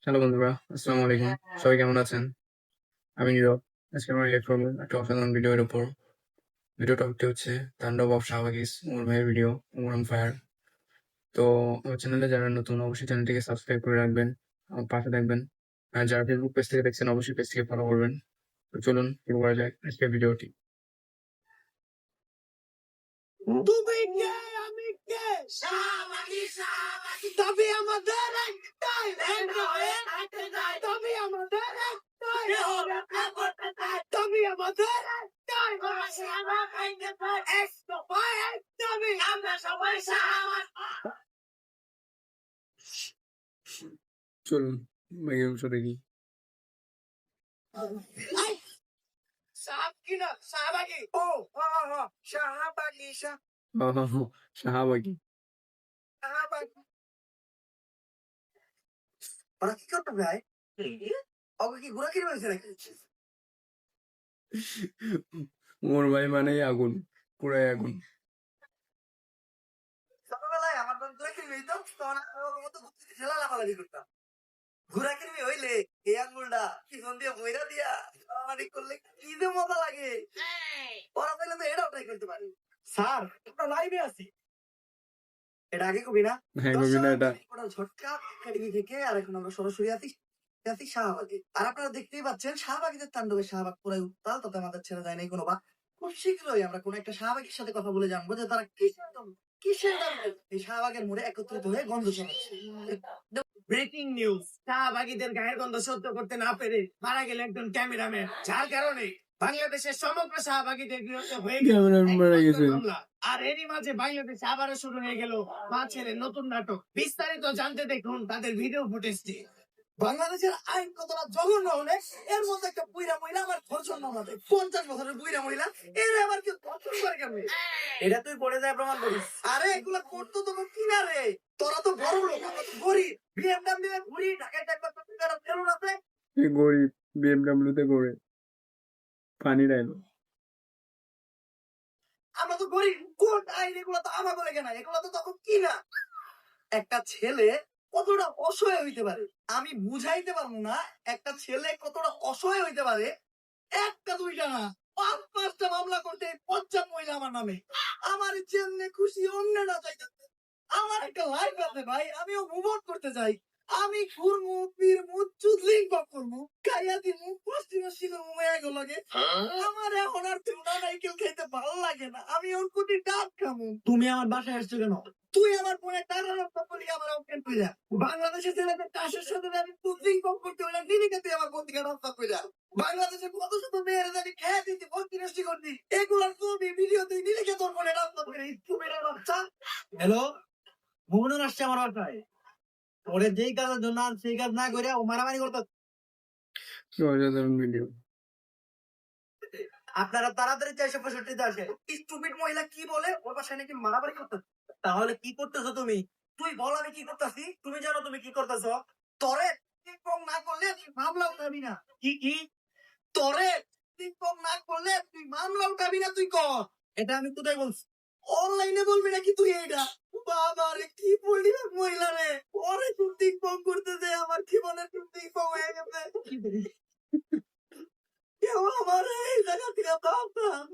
Hello বন্ধুরা, আসসালামু আলাইকুম। সবাই কেমন আছেন? আমি নীরব। আজকে আমরা রিঅ্যাক্ট করবো একটা অসাধারণ ভিডিওর উপর। ভিডিও টপিকটি হচ্ছে তাণ্ডব অফ শাহবাগীস, ওমর ভাইয়ের ভিডিও, ওমর অন ফায়ার। তো আমার চ্যানেলে যারা নতুন অবশ্যই চ্যানেলটিকে সাবস্ক্রাইব করে রাখবেন, আমার পাশে থাকবেন। আর যারা ফেসবুক পেজ থেকে দেখছেন অবশ্যই পেজটিকে ফলো করবেন। তো চলুন শুরু করা যাক আজকের ভিডিওটি। তুমি কে আমি কে শাহবাগী শাহবাগী তবে আমাদের একটাই তবে আমাদের একটাই তবে আমাদের একটাই তবে আমরা সবাই শাহবাগী। চলুন ভাইয়ের অংশ দেখি। সাহাব কি না শাহবাগী ও শাহবাগী শাহবাগী। শাহবাগী ওরা কি করতে ভাই ওকে কি ঘোরা কিনে বলছে নাকি ওমর ভাই মানেই আগুন, পুরাই আগুন। ছোটবেলায় আমার বন্ধুরা কিনবি তো তখন আমার মতো খেলা লাফালাফি করতাম ঘোরা কিনবি হইলে এই আঙ্গুলটা পিছন দিয়ে বইরা দিয়া মারামারি করলে কি যে মজা লাগে ওরা পেলে তো এটাও ট্রাই করতে পারি স্যার আমরা লাইভে আছি এটা আগে কবি না হ্যাঁ, কবি না এটা। ওটা ঝটকা একাডেমি থেকে আর এখন আমরা সরাসরি আছি আছি শাহবাগে আর আপনারা দেখতেই পাচ্ছেন শাহবাগীদের তাণ্ডবে শাহবাগ পুরাই উত্তাল তাতে আমাদের ছেড়ে যায় নাই কোনো বা খুব শীঘ্রই আমরা কোনো একটা শাহবাগীর সাথে কথা বলে জানবো যে তারা কিসের দামে এই শাহবাগের মোড়ে একত্রিত হয়ে গন্ধ ছড়াচ্ছে ব্রেকিং নিউজ শাহবাগীদের গায়ের গন্ধ সহ্য করতে না পেরে মারা গেল একজন ক্যামেরাম্যান যার কারণে বাংলাদেশের সমগ্র শাহবাগীদের বিরুদ্ধে হয়ে গেল ক্যামেরাম্যান মারা গেছে। মামলা। আর এরই মাঝে বাংলাদেশে আবারও শুরু হয়ে গেল মা ছেলের নতুন নাটক বিস্তারিত জানতে দেখুন তাদের ভিডিও ফুটেজটি বাংলাদেশের আইন কতটা জঘন্য হলে এর মধ্যে একটা বুইরা মহিলা আমার ধর্ষণ মামলা দেয় 50 বছরের বুইরা মহিলা এর আবার কেউ ধর্ষণ করে কেমনে এটা তুই পড়ে যায় প্রমাণ করিস আরে এগুলা করতো তো কিনা রে তোরা তো বড় লোক আমরা তো গরিব বিএমডব্লিউ ঘুরি ঢাকায় একবার ফেরুন আছে গরিব বিএমডব্লিউ তে করে পানি ডাইলো। আমরা তো গরিব কোর্ট আইন এগুলো তো আমার বলে কেনা এগুলো তো তখন কিনা একটা ছেলে কতটা অসহায় হইতে পারে আমি বুঝাইতে পারবো না একটা ছেলে কতটা অসহায় হইতে পারে একটা দুইটা না 5-5টা মামলা করতে 50 মহিলা আমার নামে আমার যেমনে খুশি অন্য না চাইতেছে আমার একটা লাইফ আছে ভাই আমিও মুভ আউট করতে চাই আমি ঘুরমু ফিরমু চুদলিং করমু খাইয়া দিমু পশ্চিম শিখমু এগুলোকে আমার এখন আর চুনা নাইকেল খাইতে ভালো লাগে না আমি ওর কোটি ডাব খামু তুমি আমার বাসায় আসছো কেন তুই আমার ফোনে টাকা রাস্তা করি আমার অপশন কইরা বাংলাদেশের ছেলেদের কাশের সাথে আমি চুদলিং করতে হইলে দিদিকে তুই আমার কোন দিকে রাস্তা কইরা বাংলাদেশে কত শত মেয়েরা জানি খেয়ে দিতে ভর্তি নষ্টি করতি এগুলার ছবি ভিডিও তুই দিদিকে তোর ফোনে রাস্তা করে তুমি বাচ্চা হ্যালো মোহন আসছে আমার বাসায় ওরে যেই কাজের জন্য সেই কাজ না করে ও মারামারি করতে অসাধারণ ভিডিও। আপনারা তাড়াতাড়ি 465 আসেন স্টুপিড মহিলা কি বলে ওর বাসায় নাকি মারামারি করতে তাহলে কি করতেছো তুমি তুই বল আমি কি করতেছি তুমি জানো তুমি কি করতেছো তরে টিকটক না করলে তুই মামলা উঠাবি না কি তরে টিকটক না করলে তুই মামলা উঠাবি না তুই কর এটা আমি কোথায় বলছি অনলাইনে বলবি নাকি তুই এটা বাবা রে কি বললি রে মহিলা রে ওরে তুই টিকটক করতে দে আমার জীবনে তুই টিকটক হয়ে গেছে কেউ আমার এই জায়গা থেকে ভাবতাম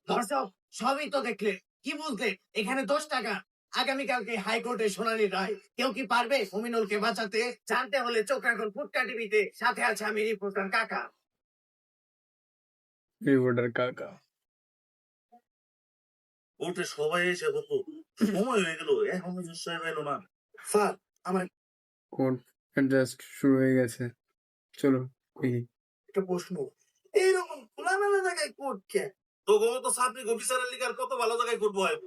দর্শক সবই তো দেখলে কি বুঝলে এখানে 10 টাকা আগামীকালকে হাইকোর্টে শুনানি রায় কেউ কি পারবে মুমিনুলকে বাঁচাতে জানতে হলে চোখ রাখুন ফুটকা টিভিতে সাথে আছে আমি রিপোর্টার কাকা রিপোর্টার কাকা। কোর্টে সবাই এসে কত সময় হয়ে গেল এখনো জজ সাহেব এলো না। স্যার আমার কোর্ট জাস্ট শুরু হয়ে গেছে। চলো দেখি। একটা প্রশ্ন এইরকম খোলামেলা জায়গায় কোর্ট কে তো গো তো সাবরিক অফিসারের লিগার কত ভালো জায়গায় করবো হয়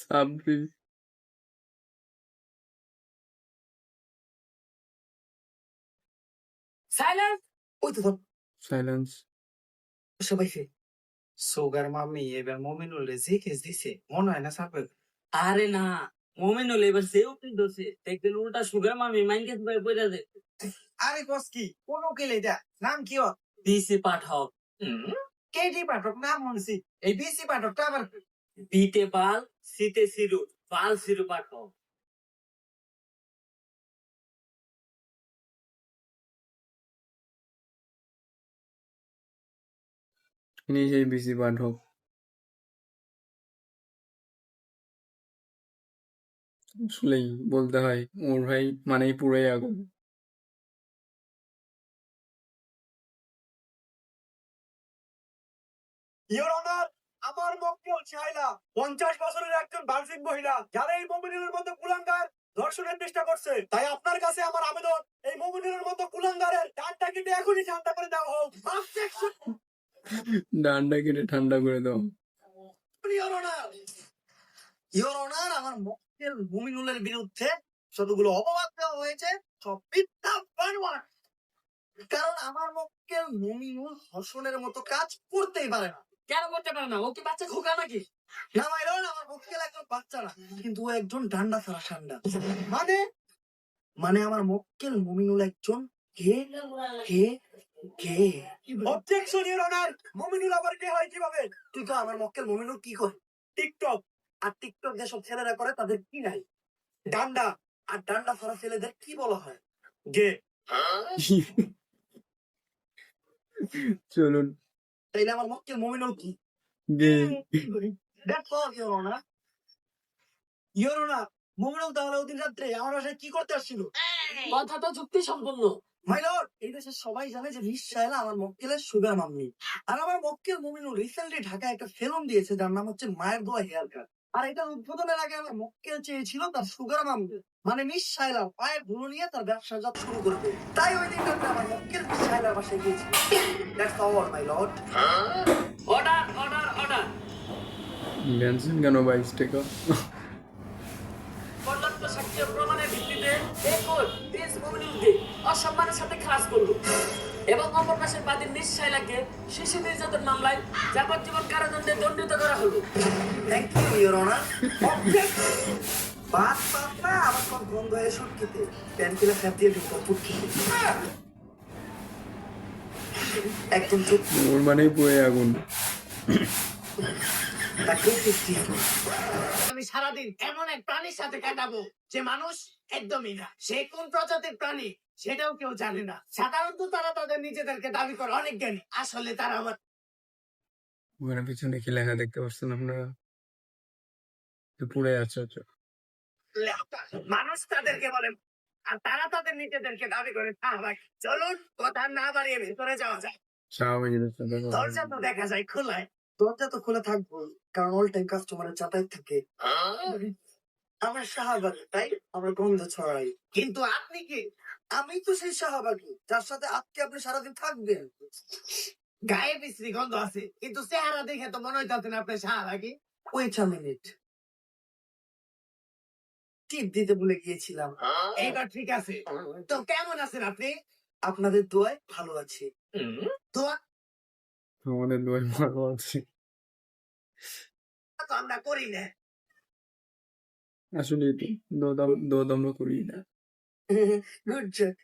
সাবরি সাইলেন্স ওই তো সাইলেন্স। সবাই সোগার মামি এবার মমিনুল যে কেস দিছে মনে হয় না সাপে আরে না মোমেনুল এবার সেও কিন্তু দেখবেন উল্টা সুগার মামি মাইন্ডেস ভাই বইরা দে আরে কস কি কোন উকিল এটা নাম কি ও বিসি পাঠক কেডি পাঠক নাম শুনছি এই বিসি পাঠকটা আবার বিতে পাল সিতে সিরু পাল সিরু পাঠক ইনি সেই বিসি পাঠক। আসলেই বলতে হয় ওর ভাই মানেই পুরোই আগুন। ইওর অনার, আমার মক্কেল চাইলা 50 বছরের একজন বার্ষিক মহিলা যারা এই মোমিনুলের মতো কুলাঙ্গার ধর্ষণের চেষ্টা করছে, তাই আপনার কাছে আমার আবেদন, এই মোমিনুলের মতো কুলাঙ্গারের ডানটা কেটে এখনই ঠান্ডা করে দেওয়া হোক। Objection! ডান্ডা কেটে ঠান্ডা করে দাও। ইওর অনার, ইওর অনার, আমার মক্কেল মুমিনুলের বিরুদ্ধে যতগুলো অপবাদ দেওয়া হয়েছে সব মিথ্যা বানোয়াট। কারণ আমার মক্কেল মুমিনুল ধর্ষণের মতো কাজ করতেই পারে না। কেন করতে পারে না? ও কি বাচ্চা খোকা নাকি? না মাই লর্ড, আমার মক্কেল একজন বাচ্চা না, কিন্তু ও একজন ডান্ডা ছাড়া ঠান্ডা। মানে মানে আমার মক্কেল মুমিনুল একজন কে কে কে অবজেকশন ইওর অনার, মোমিনুল আবার কে হয় কিভাবে? তুই তো আমার মক্কেল মুমিনুল কি করে? টিকটক, আর টিকটক যেসব ছেলেরা করে তাদের কি নাই? ডান্ডা, আর ডান্ডা ছাড়া ছেলেদের কি বলা হয়? গে। চলুন তাইলে আমার মক্কেল মুমিনুল কি? গে। That's all, Your Honor. Your honour, Mominul তাহলে ওদিন রাত্রে আমার বাসায় কি করতে আসছিল? কথা তো যুক্তি সম্পন্ন। মাই লর্ড, এই দেশের সবাই জানে যে মিস শায়লা আমার মক্কেলের সুগার মাম্মি। আর আমার মক্কেল মুমিনুল রিসেন্টলি ঢাকায় একটা ফিল্ম দিয়েছে যার নাম হচ্ছে মায়ের দোয়া হেয়ার কাট। আর এটা উদ্বোধনের আগে আমার মক্কেল চেয়েছিল তার সুগার মাম্মি মানে মিস শায়লা পায়ের ধুলো নিয়ে তার ব্যবসা যাত শুরু করবে। তাই ওই দিন রাতে আমার মক্কেল মিস শায়লার বাসায় গিয়েছিল। That's all my lord. Order order order. জানছেন কেন 22 টাকা? পর্যাপ্ত সাক্ষ্য প্রমাণের ভিত্তিতে এই কোর্ট প্রিন্স মুমিনুলকে অসম্মানের সাথে খালাস করল এবং অপর পাশের বাদী মিস শায়লাকে শিশু নির্যাতন মামলায় যাবজ্জীবন কারাদণ্ডে দণ্ডিত করা হলো। Thank you your honour. বাদ বাদ না, আমার সব গন্ধ হয়ে সুটকিতে প্যান কিলা ফ্যাপ দিয়ে ঢুকো পুটকিতে। একদম চুপ। ওর মানেই পুরোই আগুন। তাকে ফিফটি। আমি সারাদিন এমন এক প্রাণীর সাথে কাটাবো যে মানুষ একদমই না। সে কোন প্রজাতির প্রাণী সেটাও কেউ জানে না। সাধারণত তারা তাদের নিজেদেরকে দাবি করে অনেক জ্ঞানী, আসলে তারা আমার ওখানে পিছনে কি লেখা দেখতে পাচ্ছেন আপনারা? পুরে আচ্ছা। মানুষ তাদেরকে বলে, আর তারা তাদের নিজেদেরকে দাবি করে শাহবাগ। চলুন কথা না বাড়িয়ে ভেতরে যাওয়া যায়। স্বাভাবিক দরজা তো দেখা যায় খোলায়। দরজা তো খোলা থাকবো, কারণ অল টাইম কাস্টমারের যাতায়াত থাকে। আমরা শাহবাগী, তাই আমরা গন্ধ ছড়াই। কিন্তু আপনি কি? আমি তো সেই শাহবাগী যার সাথে আজকে আপনি সারাদিন থাকবেন। গায়ে বিশ্রী গন্ধ আছে, কিন্তু চেহারা দেখে তো মনে হইতেছে না আপনি শাহবাগী। ওয়েট আ মিনিট, টিপ দিতে ভুলে গিয়েছিলাম। এইবার ঠিক আছে। তো কেমন আছেন আপনি? আপনাদের দোয়ায় ভালো আছি। দোয়া আমাদের দুই ভালো আছে। তো আমরা করি না। আসলে দোদ আমরা করি না। Good job.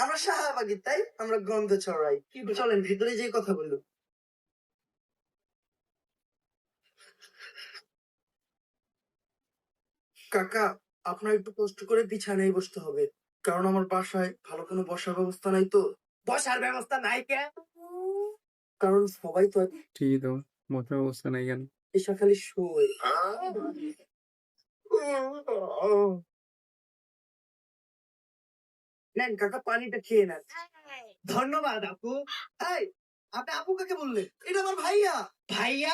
আমরা শাহবাগী, তাই আমরা গন্ধ ছড়াই। কিন্তু চলেন ভিতরে যে কথা বললো। কাকা, আপনার একটু কষ্ট করে বিছানায় বসতে হবে, কারণ আমার বাসায় ভালো কোনো বসার ব্যবস্থা নাই তো। বসার ব্যবস্থা নাই কে? কারণ সবাই তো ঠিকই তো, মতো অবস্থা নাই কেন? এসা খালি শোয়। নেন কাকা, পানিটা খেয়ে নেন। ধন্যবাদ আপু। এই, আপনি আপু কাকে বললেন? এটা আমার ভাইয়া। ভাইয়া?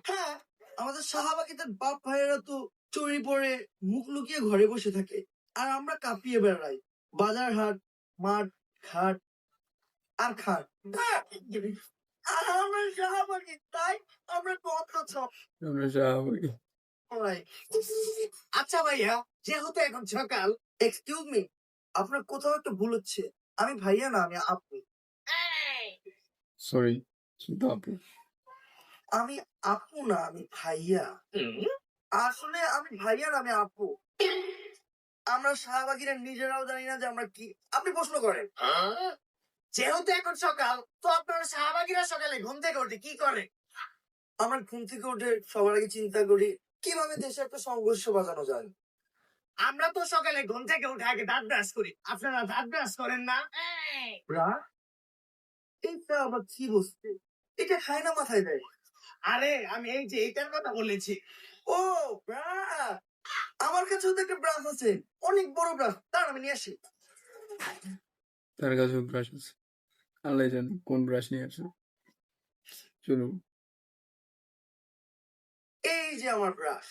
হ্যাঁ, আমাদের শাহবাগীদের বাপ ভাইয়েরা তো চুরি পরে মুখ লুকিয়ে ঘরে বসে থাকে, আর আমরা কাঁপিয়ে বেড়াই বাজার হাট মাঠ ঘাট আর খাট। আর আমরা শাহবাগী, তাই আমরা কত আমরা স্বাভাবিক। ছড়াই। আচ্ছা ভাইয়া, যেহেতু এখন সকাল, এক্সকিউজ মি, আপনার কোথাও একটা ভুল হচ্ছে। আমি ভাইয়া না, আমি আপু। সরি, শুধু আপু। আমি আপু না, আমি ভাইয়া। আসলে আমি ভাইয়া না, আমি আপু। আমরা শাহবাগীরা নিজেরাও জানি না যে আমরা কি। আপনি প্রশ্ন করেন। যেহেতু এখন সকাল, তো আপনারা শাহবাগীরা সকালে ঘুম থেকে উঠে কি করে? আমরা ঘুম থেকে উঠে সবার আগে চিন্তা করি কিভাবে দেশে একটা সংঘর্ষ বাজানো যায়। আমরা তো সকালে ঘুম থেকে উঠে আগে দাঁত ব্রাশ করি। আপনারা দাঁত ব্রাশ করেন না? এইটা আবার কি বসছে? এটা খায় না মাথায় দেয়। আরে আমি এই যে এটার কথা বলেছি। ও ব্রাশ, আমার কাছেও তো একটা ব্রাশ আছে, অনেক বড় ব্রাশ, তার আমি নিয়ে আসি। তার কাছেও ব্রাশ আছে, আল্লাহ জানে কোন ব্রাশ নিয়ে আসে। চলুন। এই যে আমার ব্রাশ।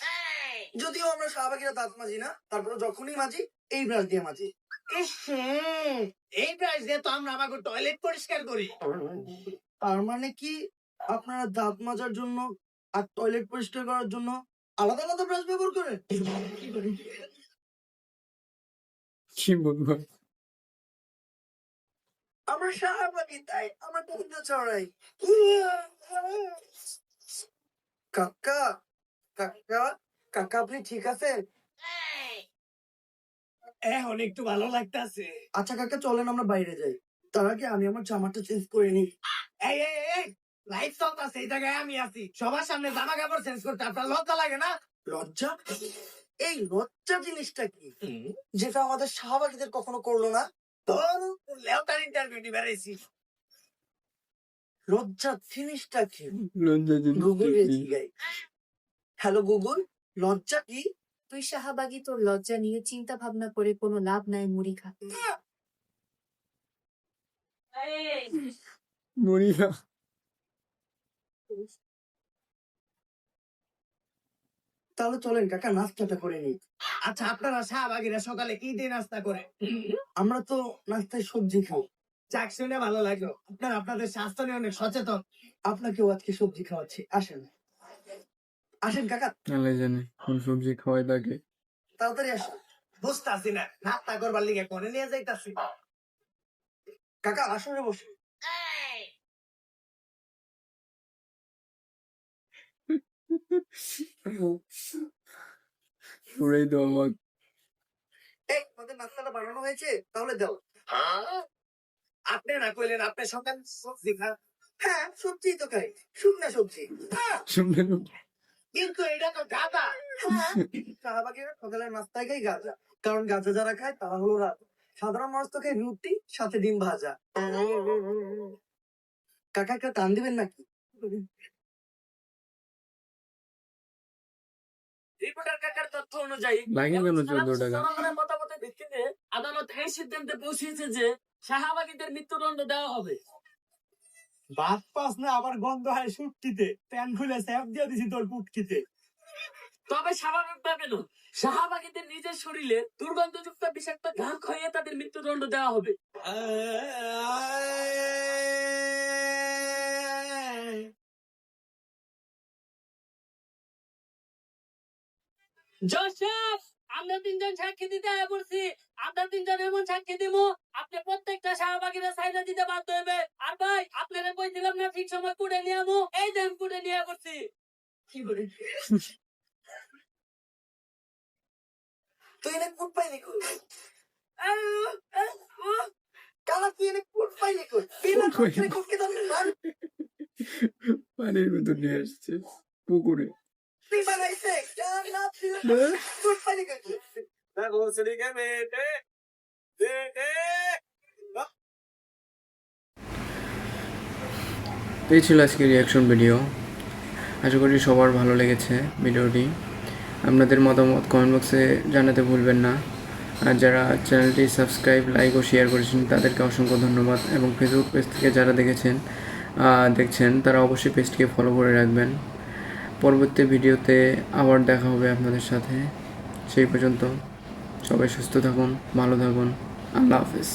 যদিও আমরা শাহবাগীরা দাঁত মাজি না, তারপরে যখনই মাজি এই ব্রাশ দিয়ে মাজি। এই ব্রাশ দিয়ে তো আমরা আমাকে টয়লেট পরিষ্কার করি। তার মানে কি আপনারা দাঁত মাজার জন্য আর টয়লেট পরিষ্কার করার জন্য আলাদা আলাদা ব্রাশ ব্যবহার করেন? কি বলবো? আমরা শাহবাগী, তাই আমরা তো ছড়াই। কাকা, কাকা, কাকা, আপনি ঠিক আছেন? এখন একটু ভালো লাগতাছে। আচ্ছা কাকা, চলেন আমরা বাইরে যাই। তার আগে আমি আমার জামাটা চেঞ্জ করে নিই। এই এই এই লাইফ চলতেছে, এই জায়গায় আমি আছি, সবার সামনে জামা কাপড় চেঞ্জ করতে আপনার লজ্জা লাগে না? লজ্জা? এই লজ্জা জিনিসটা কি, যেটা আমাদের শাহবাগীদের কখনো করলো না? তোর লেওটার ইন্টারভিউ দিতে বেরিয়েছি। লজ্জা জিনিসটা কি? লজ্জা গুগল জিনিসটা কি? হ্যালো গুগল, লজ্জা কি? তুই শাহবাগী, তোর লজ্জা নিয়ে চিন্তা ভাবনা করে কোনো লাভ নাই, মুড়ি খা। মরিয়া। তাহলে চলেন কাকা, নাস্তাটা করে নিই। আচ্ছা, আপনারা শাহবাগীরা সকালে কি দিয়ে নাস্তা করে? আমরা তো নাস্তায় সবজি খাই। যাক, শুনে ভালো লাগলো, আপনারা আপনাদের স্বাস্থ্য নিয়ে অনেক সচেতন। আপনাকেও আজকে সবজি খাওয়াচ্ছি, আসেন আসেন কাকা, আল্লাহ জানে কোন সবজি খাওয়াই তাকে। তাড়াতাড়ি আসেন। বুঝতাছি না, নাস্তা করবার লিগে করে নিয়ে যাইতাছি। কাকা আসলে বসে। পুরাই তো অবাক। এই আমাদের নাস্তাটা বানানো হয়েছে, তাহলে দাও। আপনি না কইলেন আপনি সকাল সবজি খান? হ্যাঁ, সবজি তো খাই, শুকনা সবজি। শুনলে না? কিন্তু এটা তো গাদা। শাহবাগীরা সকালের নাস্তায় খাই গাঁজা, কারণ গাঁজা যারা খায় তারা হলো রাত। সাধারণ মানুষ তো খায় রুটি সাথে ডিম ভাজা। কাকা একটা টান দিবেন নাকি? রিপোর্টার কাকার তথ্য অনুযায়ী লাগে কেন 14 টাকা? জনগণের মতামতের ভিত্তিতে আদালত এই সিদ্ধান্তে পৌঁছেছে যে শাহবাগীদের মৃত্যুদণ্ড দেওয়া হবে। ভাত পাস না, আবার গন্ধ হয় শুটকিতে, প্যান খুলে স্যাপ দিয়ে দিছি তোর পুটকিতে। তবে স্বাভাবিকভাবে নয়, শাহবাগীদের নিজের শরীরে দুর্গন্ধযুক্ত বিষাক্ত ঘাম খাইয়ে তাদের মৃত্যুদণ্ড দেওয়া হবে। জোসেফ, আমরা তিনজন সাক্ষী দিতে আয়া পড়ছি। আমরা তিনজন এমন সাক্ষী দিব, আপনি প্রত্যেকটা শাহবাগীরা সাইডা দিতে বাধ্য হবে। আর ভাই, আপনারা কইছিলাম না ঠিক সময় কুড়ে নিয়ে আমো, এই যে আমি কুড়ে নিয়ে পড়ছি। কি করে তুই এনে কুট পাইলি কই? কালা তুই এনে কুট পাইলি কই? বিনা কুটে কুটকে তো মান পানির ভেতর নিয়ে আসছে পুকুরে। তুই বানাইছে, না তুই কুট পাইলি কই? এই ছিল আজকের রিয়াকশন ভিডিও। আশা করি সবার ভালো লেগেছে ভিডিওটি। আপনাদের মতামত কমেন্ট বক্সে জানাতে ভুলবেন না। আর যারা চ্যানেলটি সাবস্ক্রাইব, লাইক ও শেয়ার করেছেন তাদেরকে অসংখ্য ধন্যবাদ। এবং ফেসবুক পেজ থেকে যারা দেখছেন তারা অবশ্যই পেজটিকে ফলো করে রাখবেন। পরবর্তী ভিডিওতে আবার দেখা হবে আপনাদের সাথে। সেই পর্যন্ত সবাই সুস্থ থাকুন, ভালো থাকুন। আল্লাহ হাফেজ।